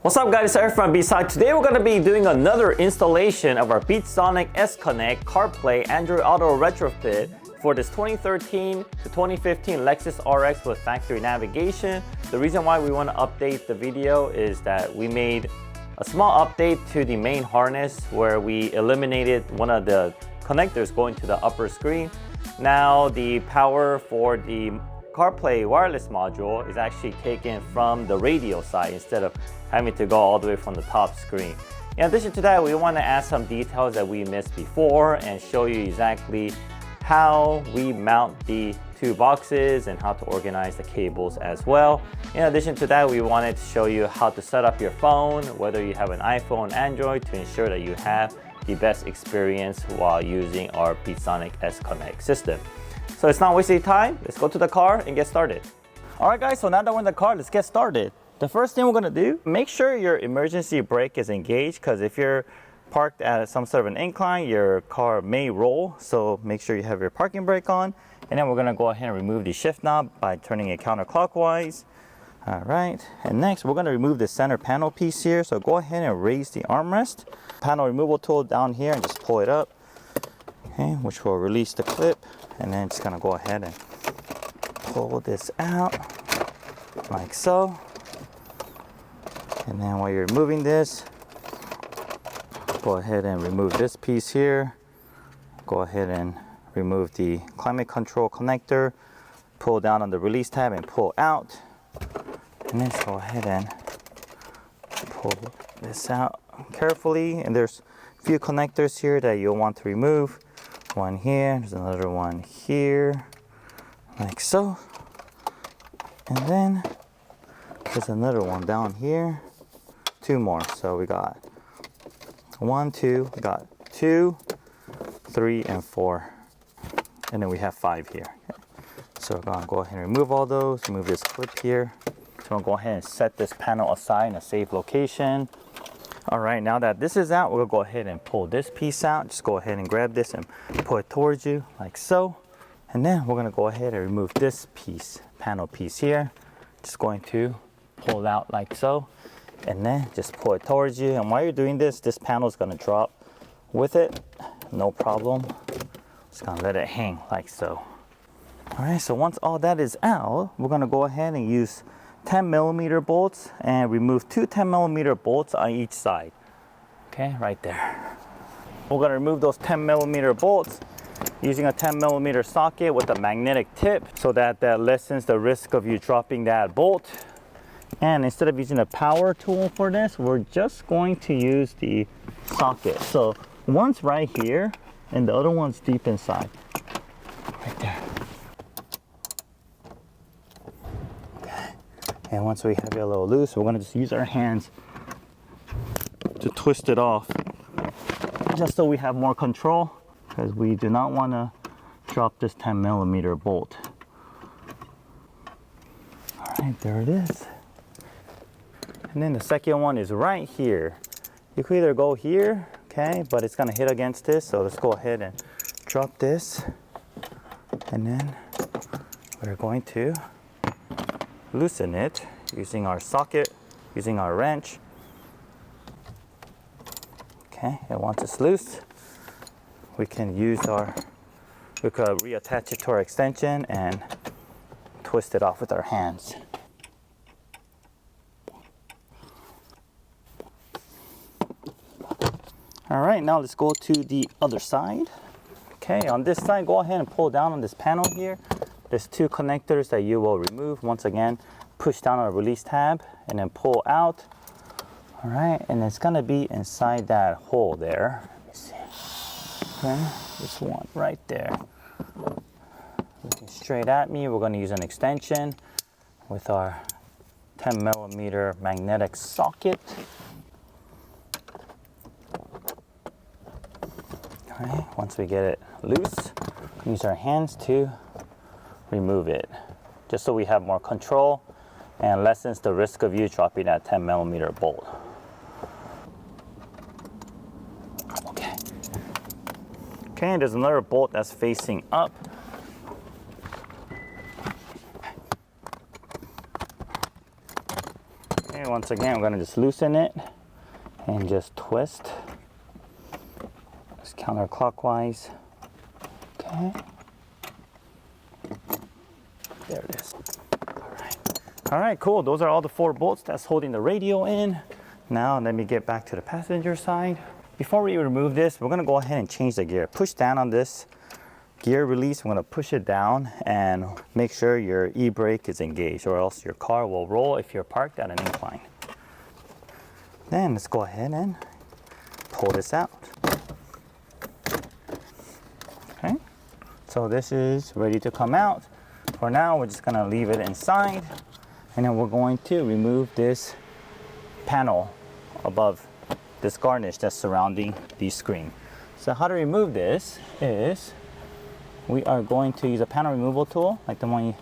What's up guys, it's Eric from B-Side. Today we're going to be doing another installation of our BeatSonic S-Connect CarPlay Android Auto retrofit for this 2013 to 2015 Lexus RX with factory navigation. The reason why we want to update the video is that we made a small update to the main harness where we eliminated one of the connectors going to the upper screen. Now the power for the CarPlay wireless module is actually taken from the radio side instead of having to go all the way from the top screen. In addition to that, we want to add some details that we missed before and show you exactly how we mount the two boxes and how to organize the cables as well. In addition to that, we wanted to show you how to set up your phone, whether you have an iPhone, Android, to ensure that you have the best experience while using our BeatSonic S-Connect system. So it's not wasting time, let's go to the car and get started. All right guys, so now that we're in the car, let's get started. The first thing we're gonna do, make sure your emergency brake is engaged, because if you're parked at some sort of an incline, your car may roll. So make sure you have your parking brake on. And then we're gonna go ahead and remove the shift knob by turning it counterclockwise. All right, and next we're gonna remove the center panel piece here. So go ahead and raise the armrest. Panel removal tool down here and just pull it up. Okay, which will release the clip. And then just gonna go ahead and pull this out like so. And then while you're removing this, go ahead and remove this piece here. Go ahead and remove the climate control connector. Pull down on the release tab and pull out. And then just go ahead and pull this out carefully. And there's a few connectors here that you'll want to remove. One here, there's another one here, like so. And then there's another one down here. Two more. So we got 1, 2, we got 2, 3, and 4. And then we have 5 here. Okay. So we're gonna go ahead and remove all those, remove this clip here. So we'll go ahead and set this panel aside in a safe location. All right, now that this is out, we'll go ahead and pull this piece out. Just go ahead and grab this and pull it towards you like so. And then we're gonna go ahead and remove this piece, panel piece here. Just going to pull it out like so. And then just pull it towards you. And while you're doing this, this panel is gonna drop with it. No problem. Just gonna let it hang like so. All right, so once all that is out, we're gonna go ahead and use 10mm bolts and remove 2 10mm bolts on each side. Okay, right there. We're gonna remove those 10mm bolts using a 10mm socket with a magnetic tip so that lessens the risk of you dropping that bolt. And instead of using a power tool for this, we're just going to use the socket. So one's right here and the other one's deep inside. Right there. And once we have it a little loose, we're gonna just use our hands to twist it off, just so we have more control, because we do not wanna drop this 10mm bolt. All right, there it is. And then the second one is right here. You could either go here, okay, but it's gonna hit against this, so let's go ahead and drop this. And then we're going to loosen it using our socket, using our wrench. Okay, and once it's loose, we could reattach it to our extension and twist it off with our hands. All right, now let's go to the other side. Okay, on this side, go ahead and pull down on this panel here. There's 2 connectors that you will remove. Once again, push down on the release tab and then pull out. All right, and it's gonna be inside that hole there. Let me see. Okay, this one right there. Looking straight at me, we're gonna use an extension with our 10mm magnetic socket. All right, once we get it loose, use our hands to remove it, just so we have more control and lessens the risk of you dropping that 10mm bolt. Okay. Okay, there's another bolt that's facing up. once again, we're gonna just loosen it and just twist. Just counterclockwise. Okay. There it is. All right, cool. Those are all the 4 bolts that's holding the radio in. Now let me get back to the passenger side. Before we remove this, we're gonna go ahead and change the gear. Push down on this gear release. I'm gonna push it down and make sure your e-brake is engaged, or else your car will roll if you're parked at an incline. Then let's go ahead and pull this out. Okay, so this is ready to come out. For now, we're just gonna leave it inside, and then we're going to remove this panel above, this garnish that's surrounding the screen. So how to remove this is we are going to use a panel removal tool like the one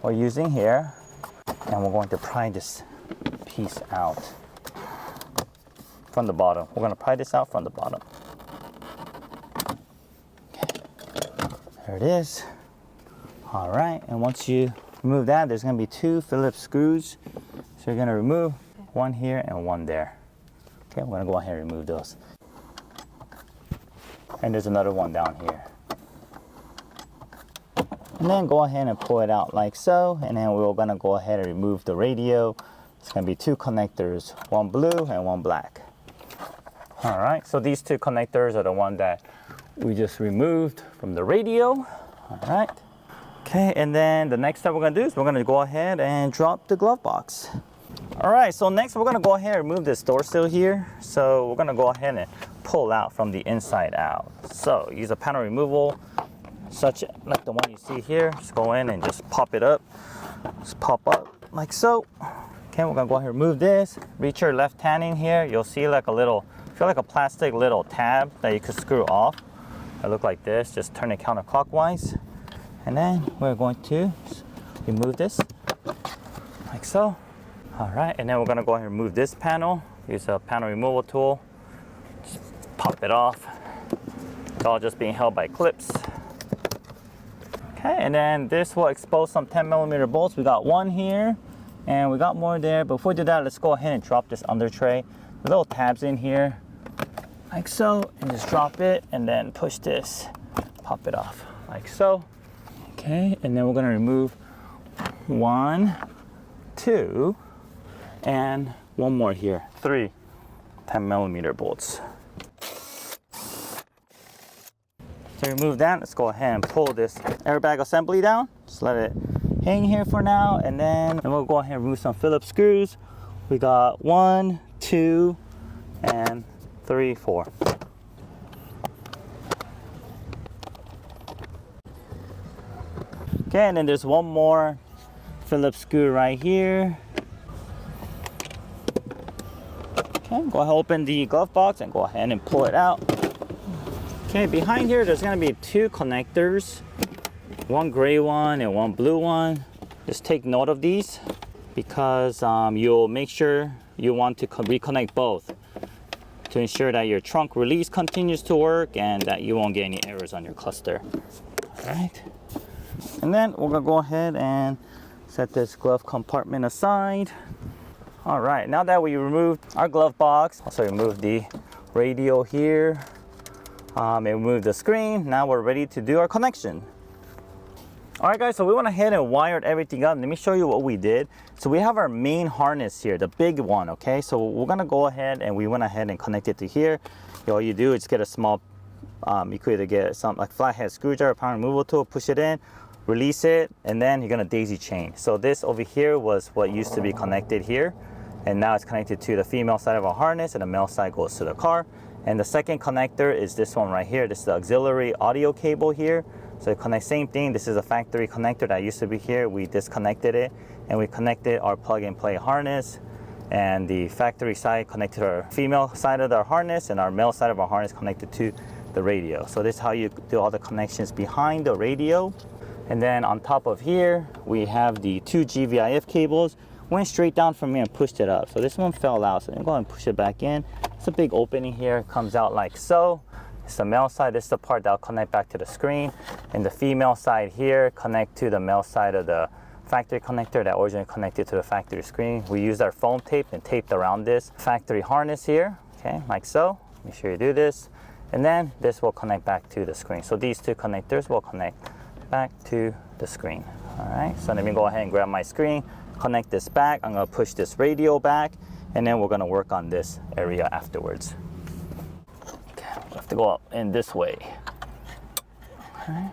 we're using here, and we're going to pry this piece out from the bottom. We're going to pry this out from the bottom. Okay. There it is. All right, and once you remove that, there's going to be 2 Phillips screws. So you're going to remove one here and one there. Okay, we're going to go ahead and remove those. And there's another one down here. And then go ahead and pull it out like so, and then we're going to go ahead and remove the radio. It's going to be 2 connectors, one blue and one black. All right, so these 2 connectors are the one that we just removed from the radio. All right. Okay, and then the next step we're going to do is we're going to go ahead and drop the glove box. All right, so next we're going to go ahead and remove this door sill here. So we're going to go ahead and pull out from the inside out. So use a panel removal, such like the one you see here. Just go in and just pop it up. Just pop up like so. Okay, we're going to go ahead and remove this. Reach your left hand in here. You'll see like a little, feel like a plastic little tab that you could screw off. It look like this. Just turn it counterclockwise. And then we're going to remove this like so. All right, and then we're gonna go ahead and remove this panel. Use a panel removal tool. Just pop it off. It's all just being held by clips. Okay, and then this will expose some 10mm bolts. We got one here, and we got more there. But before we do that, let's go ahead and drop this under tray. The little tabs in here, like so, and just drop it, and then push this, pop it off, like so. Okay, and then we're gonna remove 1, 2, and one more here, 3 10mm bolts. To remove that, let's go ahead and pull this airbag assembly down. Just let it hang here for now, and then we'll go ahead and remove some Phillips screws. We got 1, 2, and 3, 4. Okay, and then there's one more Phillips screw right here. Okay, go ahead and open the glove box and go ahead and pull it out. Okay, behind here there's gonna be 2 connectors, one gray one and one blue one. Just take note of these because you'll make sure you want to reconnect both to ensure that your trunk release continues to work and that you won't get any errors on your cluster. All right. And then we're gonna go ahead and set this glove compartment aside. All right, now that we removed our glove box, also remove the radio here, and remove the screen, now we're ready to do our connection. All right guys, so we went ahead and wired everything up. Let me show you what we did. So we have our main harness here, the big one, okay? So we're gonna go ahead and we went ahead and connect it to here. All you do is get a small, you could either get some like flathead screwdriver, power removal tool, push it in, release it, and then you're gonna daisy chain. So this over here was what used to be connected here, and now it's connected to the female side of our harness, and the male side goes to the car. And the second connector is this one right here. This is the auxiliary audio cable here. So it connects, same thing. This is a factory connector that used to be here. We disconnected it, and we connected our plug and play harness. And the factory side connected our female side of the harness, and our male side of our harness connected to the radio. So this is how you do all the connections behind the radio. And then on top of here, we have the 2 GVIF cables. Went straight down from here and pushed it up. So this one fell out, so I'm going to push it back in. It's a big opening here. It comes out like so. It's the male side. This is the part that will connect back to the screen. And the female side here connect to the male side of the factory connector that originally connected to the factory screen. We used our foam tape and taped around this factory harness here, okay, like so. Make sure you do this. And then this will connect back to the screen. So these two connectors will connect back to the screen. All right, so let me go ahead and grab my screen, connect this back. I'm gonna push this radio back, and then we're gonna work on this area afterwards. Okay, we have to go up in this way. Okay.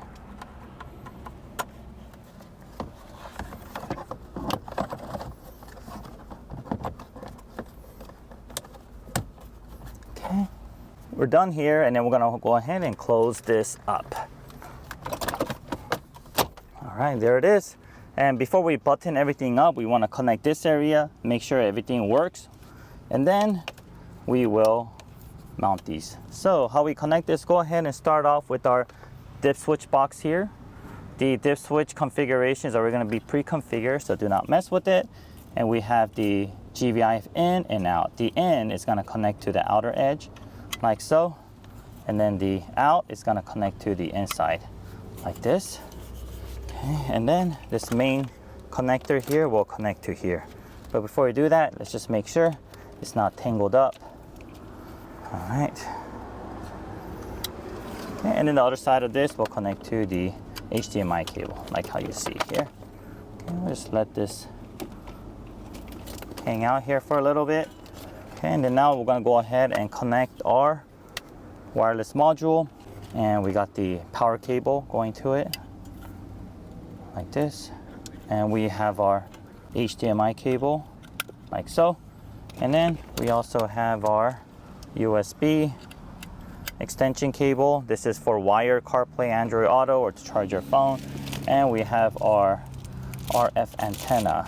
Okay, we're done here, and then we're gonna go ahead and close this up. All right, there it is. And before we button everything up, we want to connect this area, make sure everything works, and then we will mount these. So how we connect this, go ahead and start off with our dip switch box here. The dip switch configurations are going to be pre-configured, so do not mess with it. And we have the GVIF in and out. The in is going to connect to the outer edge, like so. And then the out is going to connect to the inside, like this. Okay, and then this main connector here will connect to here. But before we do that, let's just make sure it's not tangled up. All right. Okay, and then the other side of this will connect to the HDMI cable, like how you see here. Okay, we'll just let this hang out here for a little bit. Okay, and then now we're gonna go ahead and connect our wireless module, and we got the power cable going to it, like this. And we have our HDMI cable, like so. And then we also have our USB extension cable. This is for wired CarPlay, Android Auto, or to charge your phone. And we have our RF antenna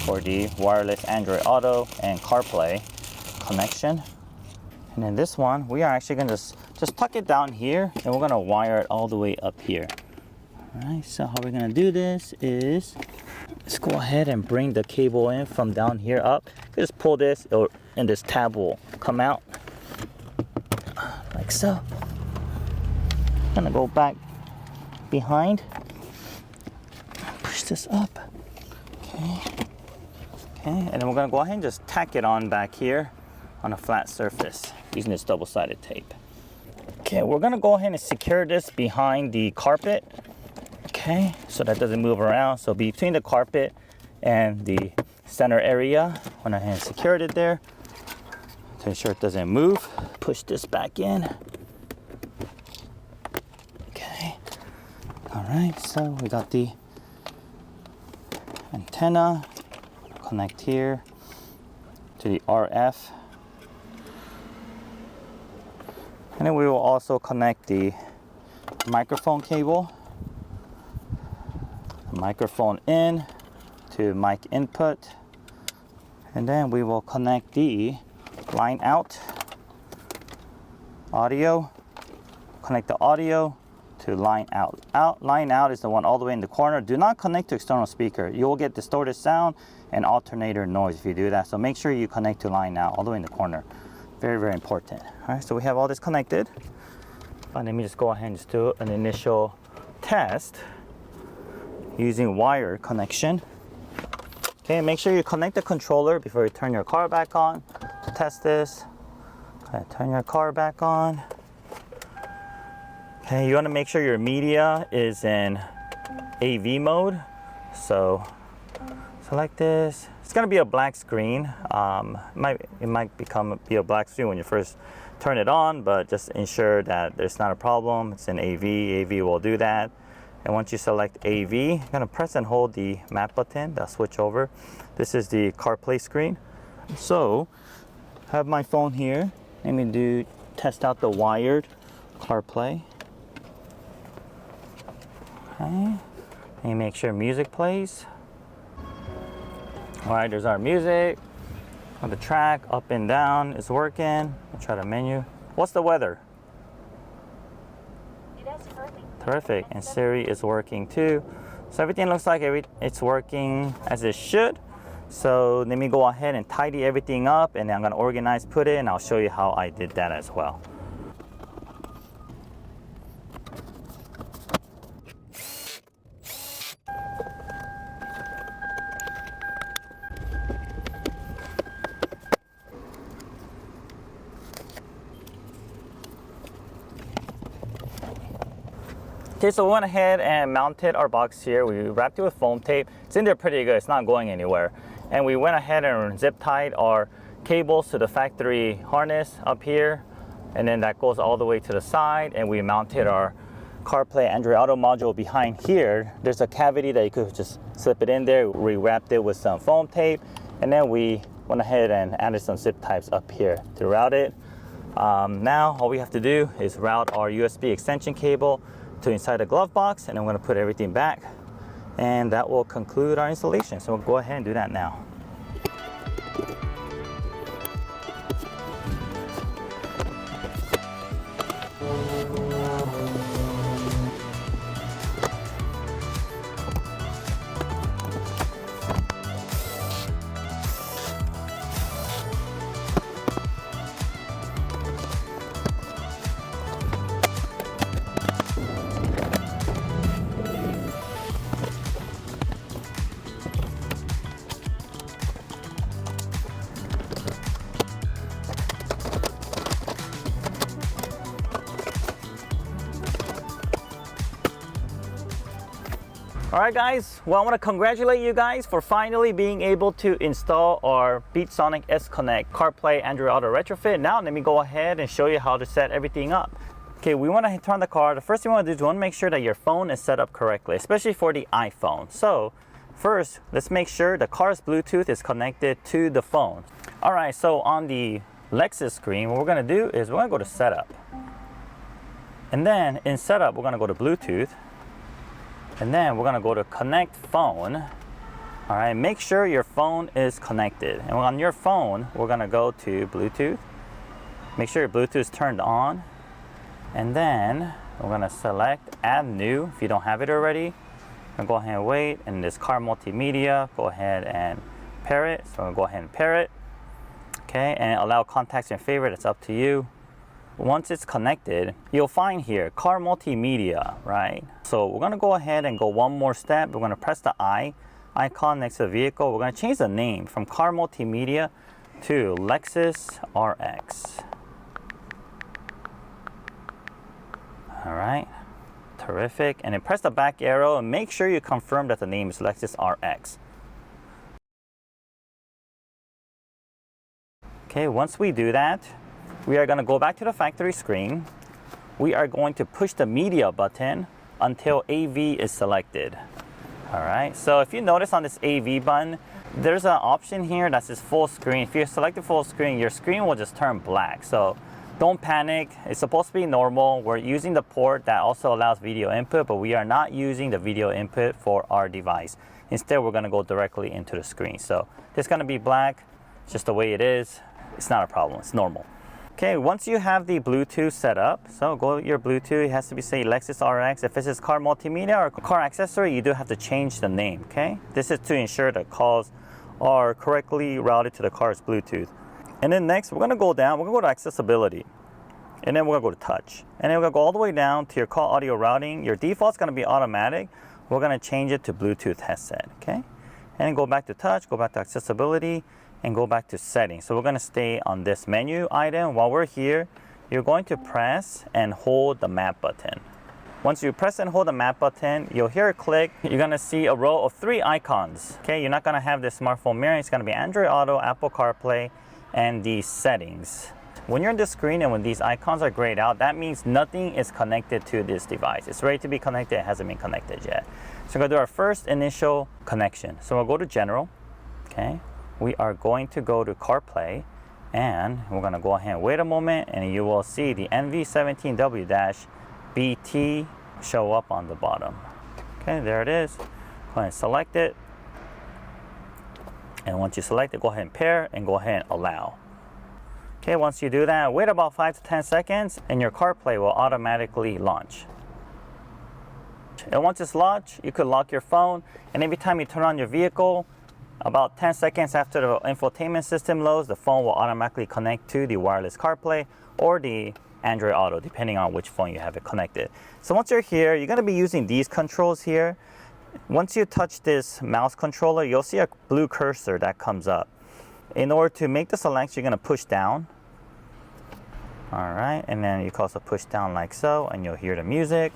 for the wireless Android Auto and CarPlay connection. And then this one, we are actually gonna just tuck it down here, and we're gonna wire it all the way up here. All right, so how we're gonna do this is, let's go ahead and bring the cable in from down here up. Just pull this, and this tab will come out, like so. I'm gonna go back behind, push this up, okay. Okay, and then we're gonna go ahead and just tack it on back here on a flat surface using this double-sided tape. Okay, we're gonna go ahead and secure this behind the carpet, okay, so that doesn't move around. So between the carpet and the center area, went ahead and secured it there to ensure it doesn't move. Push this back in. Okay, all right, so we got the antenna, connect here to the RF. And then we will also connect the microphone cable, the microphone in to mic input. And then we will connect the line out audio, connect the audio to line out. Line out is the one all the way in the corner. Do not connect to external speaker. You will get distorted sound and alternator noise if you do that. So make sure you connect to line out all the way in the corner. Very, very important. All right, so we have all this connected. And let me just go ahead and just do an initial test using wire connection. Okay, make sure you connect the controller before you turn your car back on to test this. Okay, turn your car back on. Okay, you want to make sure your media is in AV mode. So select this. It's going to be a black screen. It might be a black screen when you first turn it on, but just ensure that there's not a problem. It's in AV. AV will do that. And once you select AV, you're going to press and hold the map button. That'll switch over. This is the CarPlay screen. So I have my phone here. Let me test out the wired CarPlay. Okay. And make sure music plays. All right, there's our music. On the track, up and down is working. I'll try the menu. What's the weather? It is perfect. Terrific, and Siri is working too. So everything looks like it's working as it should. So let me go ahead and tidy everything up, and then I'm gonna organize, put it, and I'll show you how I did that as well. Okay, so we went ahead and mounted our box here. We wrapped it with foam tape. It's in there pretty good. It's not going anywhere. And we went ahead and zip tied our cables to the factory harness up here. And then that goes all the way to the side. And we mounted our CarPlay Android Auto module behind here. There's a cavity that you could just slip it in there. We wrapped it with some foam tape. And then we went ahead and added some zip ties up here to route it. Now all we have to do is route our USB extension cable to inside the glove box, and I'm going to put everything back, and that will conclude our installation. So we'll go ahead and do that now. All right, guys, well, I want to congratulate you guys for finally being able to install our BeatSonic S Connect CarPlay Android Auto retrofit. Now let me go ahead and show you how to set everything up. Okay, we want to turn the car. The first thing we want to do is we want to make sure that your phone is set up correctly, especially for the iPhone. So first, let's make sure the car's Bluetooth is connected to the phone. All right, so on the Lexus screen, what we're going to do is we're going to go to Setup. And then in Setup, we're going to go to Bluetooth. And then we're going to go to Connect Phone. All right, make sure your phone is connected. And on your phone, we're going to go to Bluetooth. Make sure your Bluetooth is turned on. And then we're going to select Add New if you don't have it already. I'm going to go ahead and wait. And this car multimedia, go ahead and pair it. So I'm going to go ahead and pair it. Okay, and allow contacts and favorite. It's up to you. Once it's connected, you'll find here car multimedia, right? So we're going to go ahead and go one more step. We're going to press the icon next to the vehicle. We're going to change the name from car multimedia to Lexus RX. All right, terrific. And then press the back arrow and make sure you confirm that the name is Lexus RX. Okay, once we do that, we are going to go back to the factory screen. We are going to push the media button until AV is selected. All right, so if you notice on this AV button, there's an option here that says full screen. If you select the full screen, your screen will just turn black. So don't panic. It's supposed to be normal. We're using the port that also allows video input, but we are not using the video input for our device. Instead, we're going to go directly into the screen. So it's going to be black, just the way it is. It's not a problem. It's normal. Okay, once you have the Bluetooth set up, so go with your Bluetooth. It has to be, say, Lexus RX. If this is car multimedia or car accessory, you do have to change the name, okay? This is to ensure that calls are correctly routed to the car's Bluetooth. And then next, we're gonna go down, we're gonna go to accessibility. And then we're gonna go to touch. And then we're gonna go all the way down to your call audio routing. Your default's gonna be automatic. We're gonna change it to Bluetooth headset, okay? And then go back to touch, go back to accessibility, and go back to settings. So we're going to stay on this menu item. While we're here, you're going to press and hold the map button. Once you press and hold the map button, you'll hear a click. You're going to see a row of 3 icons. Okay, you're not going to have the smartphone mirror. It's going to be Android Auto, Apple CarPlay, and the settings. When you're on the screen and when these icons are grayed out, that means nothing is connected to this device. It's ready to be connected. It hasn't been connected yet. So we're going to do our first initial connection. So we'll go to General. Okay. We are going to go to CarPlay, and we're going to go ahead and wait a moment, and you will see the NV17W-BT show up on the bottom. Okay, there it is. Go ahead and select it. And once you select it, go ahead and pair and go ahead and allow. Okay, once you do that, wait about 5 to 10 seconds, and your CarPlay will automatically launch. And once it's launched, you could lock your phone, and every time you turn on your vehicle, about 10 seconds after the infotainment system loads, the phone will automatically connect to the wireless CarPlay or the Android Auto, depending on which phone you have it connected. So once you're here, you're going to be using these controls here. Once you touch this mouse controller, you'll see a blue cursor that comes up. In order to make the selection, you're going to push down. All right, and then you can also push down like so, and you'll hear the music.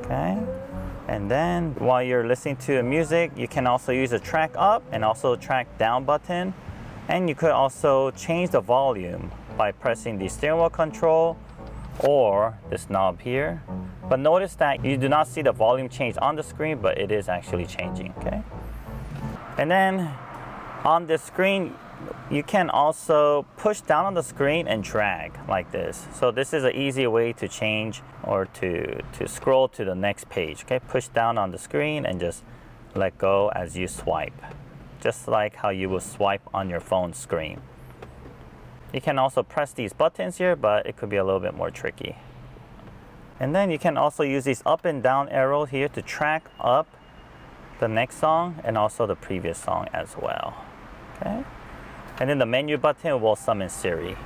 Okay. And then while you're listening to music, you can also use the track up and also track down button. And you could also change the volume by pressing the steering wheel control or this knob here. But notice that you do not see the volume change on the screen, but it is actually changing, okay? And then on the screen, you can also push down on the screen and drag like this. So this is an easy way to change or to scroll to the next page, okay? Push down on the screen and just let go as you swipe, just like how you would swipe on your phone screen. You can also press these buttons here, but it could be a little bit more tricky. And then you can also use these up and down arrows here to track up the next song and also the previous song as well, okay? And then the menu button will summon Siri.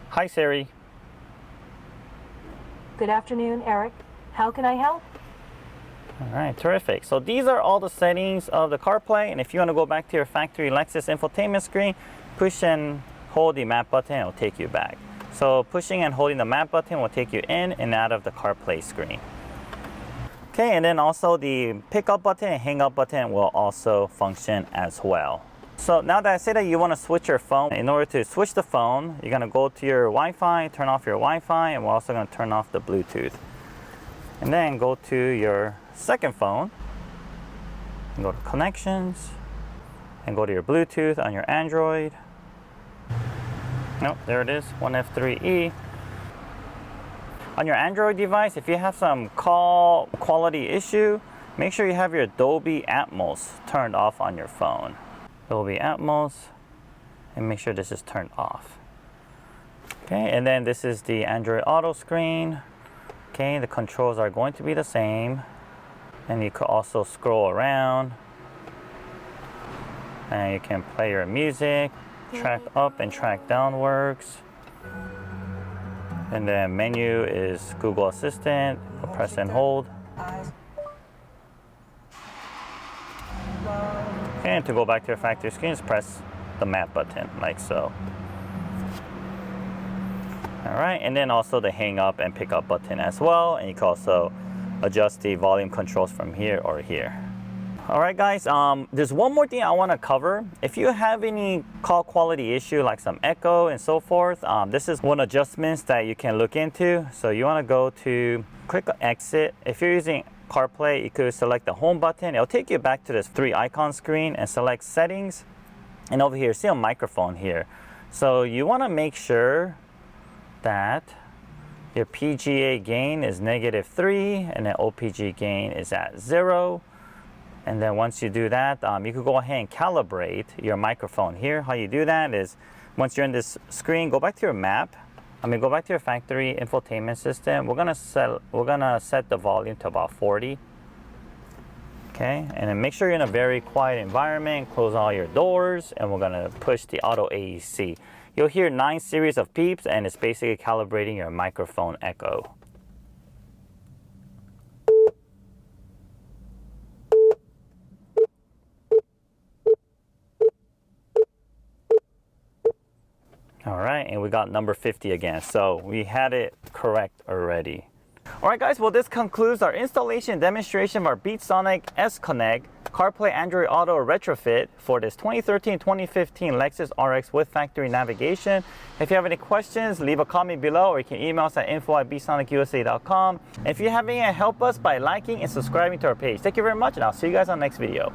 Hi Siri. Good afternoon, Eric. How can I help? All right, terrific. So these are all the settings of the CarPlay, and if you want to go back to your factory Lexus infotainment screen, push and hold the map button, it will take you back. So pushing and holding the map button will take you in and out of the CarPlay screen. Okay, and then also the pick up button and hang up button will also function as well. So now that I say that you want to switch your phone, in order to switch the phone, you're going to go to your Wi-Fi, turn off your Wi-Fi, and we're also going to turn off the Bluetooth. And then go to your second phone, and go to connections, and go to your Bluetooth on your Android. Nope, there it is, 1F3E. On your Android device, if you have some call quality issue, make sure you have your Dolby Atmos turned off on your phone. Dolby Atmos, and make sure this is turned off. Okay, and then this is the Android Auto screen. Okay, the controls are going to be the same. And you could also scroll around. And you can play your music, track up and track down works. And then menu is Google Assistant, press and hold. And to go back to your factory screen, just press the map button, like so. All right, and then also the hang up and pick up button as well. And you can also adjust the volume controls from here or here. All right, guys, there's one more thing I want to cover. If you have any call quality issue, like some echo and so forth, this is one adjustments that you can look into. So you want to go to click exit. If you're using CarPlay, you could select the home button. It'll take you back to this 3 icon screen and select settings. And over here, see a microphone here. So you want to make sure that your PGA gain is -3 and then OPG gain is at 0. And then once you do that, you can go ahead and calibrate your microphone here. How you do that is once you're in this screen, go back to your map. Go back to your factory infotainment system. We're gonna set the volume to about 40. Okay, and then make sure you're in a very quiet environment. Close all your doors, and we're gonna push the auto AEC. You'll hear 9 series of beeps, and it's basically calibrating your microphone echo. All right, and we got number 50 again. So we had it correct already. All right, guys, well, this concludes our installation demonstration of our BeatSonic S Connect CarPlay Android Auto retrofit for this 2013-2015 Lexus RX with factory navigation. If you have any questions, leave a comment below, or you can email us at info@beatsonicusa.com. And if you have any, help us by liking and subscribing to our page. Thank you very much, and I'll see you guys on the next video.